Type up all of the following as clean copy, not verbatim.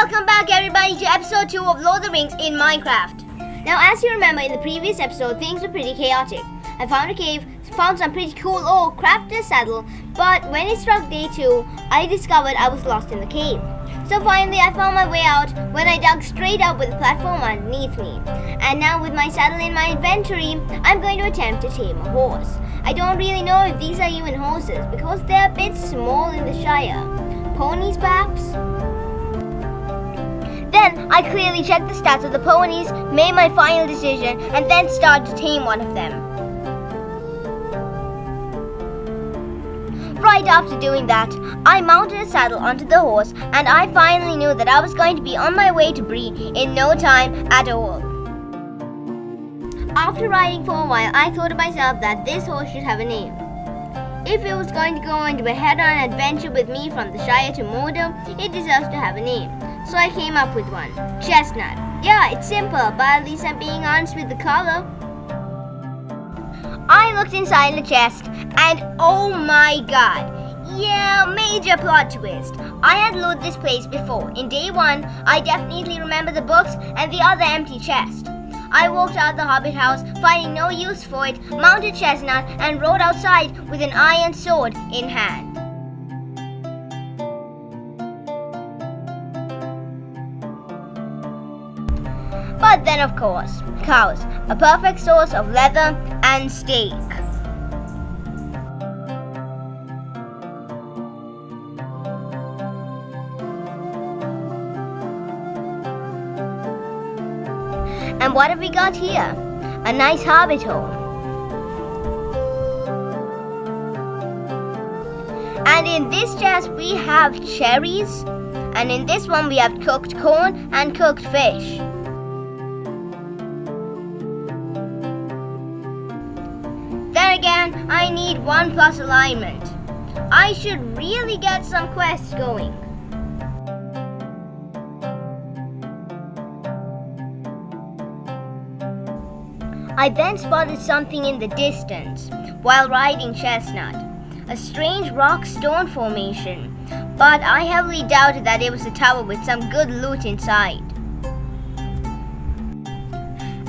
Welcome back everybody to episode 2 of Lord of the Rings in Minecraft. Now as you remember in the previous episode, things were pretty chaotic. I found a cave, found some pretty cool ore, crafted a saddle, but when it struck day 2, I discovered I was lost in the cave. So finally I found my way out when I dug straight up with a platform underneath me. And now with my saddle in my inventory, I'm going to attempt to tame a horse. I don't really know if these are even horses because they're a bit small in the Shire. Ponies perhaps? Then I clearly checked the stats of the ponies, made my final decision, and then started to tame one of them. Right after doing that, I mounted a saddle onto the horse, and I finally knew that I was going to be on my way to Bree in no time at all. After riding for a while, I thought to myself that this horse should have a name. If it was going to go on a head-on adventure with me from the Shire to Mordor, it deserves to have a name. So I came up with one. Chestnut. Yeah, it's simple, but at least I'm being honest with the color. I looked inside the chest and oh my god. Yeah, major plot twist. I had looted this place before. In day 1, I definitely remember the books and the other empty chest. I walked out the Hobbit house, finding no use for it, mounted Chestnut, and rode outside with an iron sword in hand. But then of course, cows, a perfect source of leather and steak. And what have we got here? A nice hobbit hole. And in this chest we have cherries, and in this one we have cooked corn and cooked fish. Then again, I need 1+ alignment. I should really get some quests going. I then spotted something in the distance while riding Chestnut, a strange rock stone formation, but I heavily doubted that it was a tower with some good loot inside.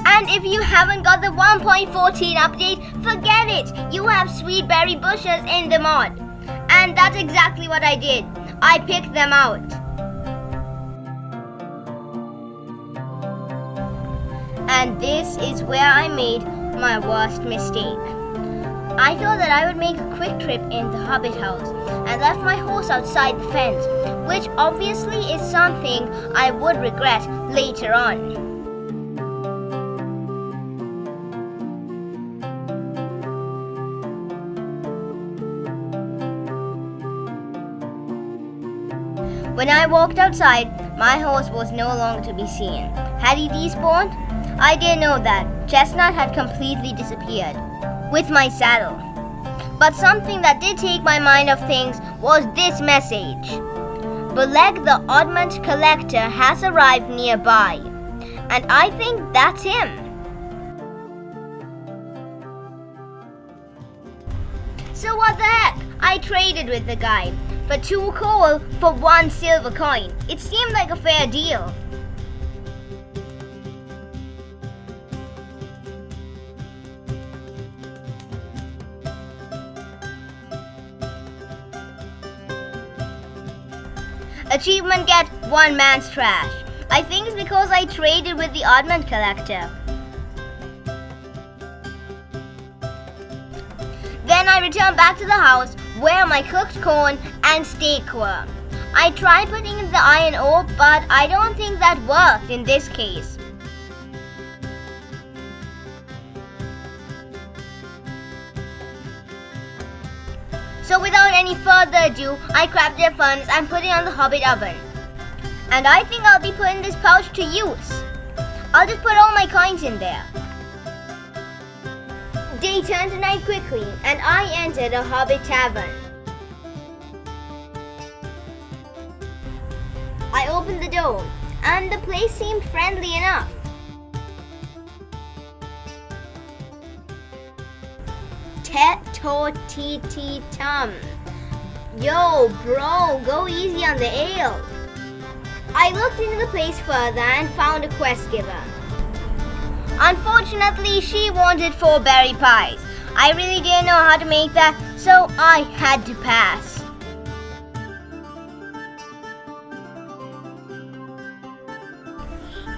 And if you haven't got the 1.14 update, forget it! You have sweet berry bushes in the mod. And that's exactly what I did. I picked them out. And this is where I made my worst mistake. I thought that I would make a quick trip in the Hobbit house and left my horse outside the fence, which obviously is something I would regret later on. When I walked outside, my horse was no longer to be seen. Had he despawned? I didn't know that. Chestnut had completely disappeared with my saddle. But something that did take my mind off things was this message. Beleg the Oddment Collector has arrived nearby. And I think that's him. So what the heck? I traded with the guy for 2 coal for 1 silver coin. It seemed like a fair deal. Achievement get 1 man's trash. I think it's because I traded with the Oddment Collector. Then I returned back to the house where my cooked corn and steak were. I tried putting in the iron ore, but I don't think that worked in this case. So without any further ado, I crafted a furnace and put it on the Hobbit oven. And I think I'll be putting this pouch to use. I'll just put all my coins in there. Day turned to night quickly, and I entered a Hobbit tavern. I opened the door, and the place seemed friendly enough. Tet-to-ti-ti-tum. Yo, bro, go easy on the ale. I I looked into the place further and found a quest giver. Unfortunately, she wanted 4 berry pies. I really didn't know how to make that, so I had to pass.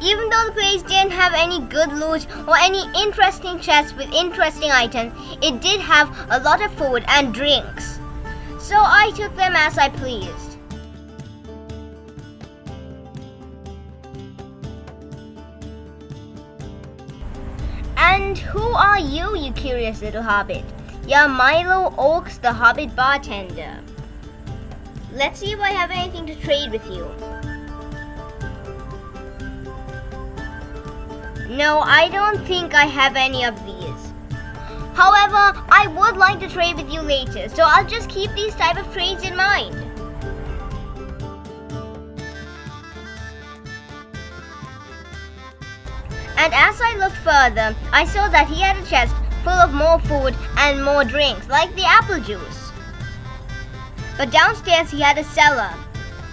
Even though the place didn't have any good loot or any interesting chests with interesting items, it did have a lot of food and drinks. So I took them as I pleased. And who are you, you curious little hobbit? You're Milo Oaks, the hobbit bartender. Let's see if I have anything to trade with you. No, I don't think I have any of these. However, I would like to trade with you later, so I'll just keep these type of trades in mind. And as I looked further, I saw that he had a chest full of more food and more drinks, like the apple juice. But downstairs he had a cellar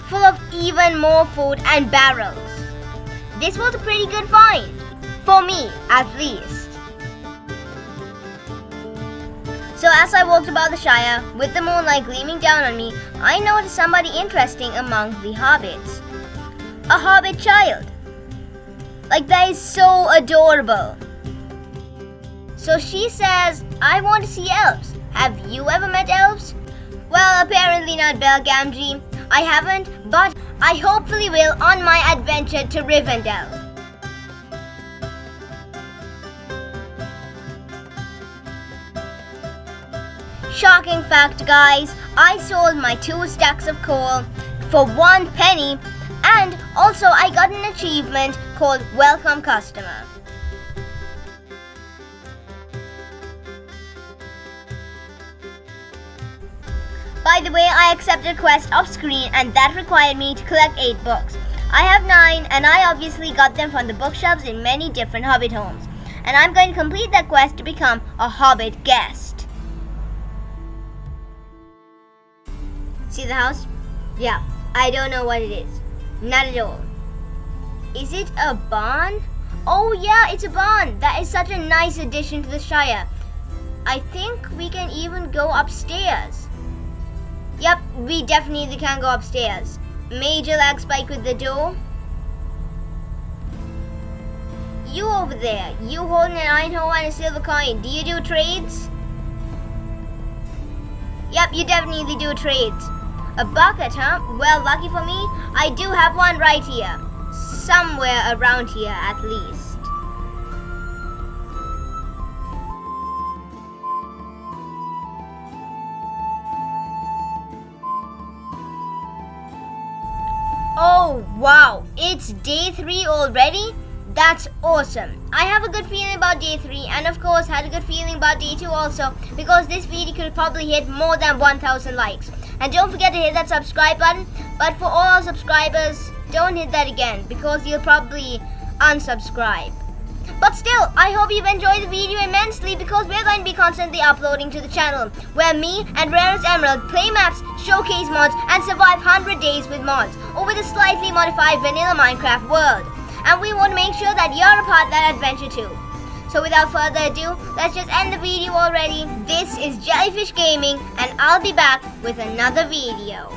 full of even more food and barrels. This was a pretty good find. For me, at least. So as I walked about the Shire, with the moonlight gleaming down on me, I noticed somebody interesting among the hobbits. A hobbit child. Like, that is so adorable. So she says, I want to see elves. Have you ever met elves? Well, apparently not, Belgamgee. I haven't, but I hopefully will on my adventure to Rivendell. Shocking fact, guys, I sold my 2 stacks of coal for 1 penny, and also I got an achievement called Welcome Customer. By the way, I accepted a quest off screen, and that required me to collect 8 books. I have 9, and I obviously got them from the bookshelves in many different hobbit homes. And I'm going to complete that quest to become a hobbit guest. See the house? Yeah, I don't know what it is. Not at all. Is it a barn? Oh yeah, it's a barn. That is such a nice addition to the Shire. I think we can even go upstairs. Yep, we definitely can go upstairs. Major lag spike with the door. You over there, you holding an iron hoe and a silver coin. Do you do trades? Yep, you definitely do trades. A bucket, huh? Well, lucky for me, I do have one right here. Somewhere around here, at least. Oh, wow. It's day 3 already? That's awesome. I have a good feeling about day 3, and of course had a good feeling about day 2 also, because this video could probably hit more than 1,000 likes. And don't forget to hit that subscribe button. But for all our subscribers, don't hit that again, because you'll probably unsubscribe. But still, I hope you've enjoyed the video immensely, because we're going to be constantly uploading to the channel, where me and Rarest Emerald play maps, showcase mods, and survive 100 days with mods, or with a slightly modified vanilla Minecraft world. And we want to make sure that you're a part of that adventure too. So without further ado, let's just end the video already. This is Jellyfish Gaming, and I'll be back with another video.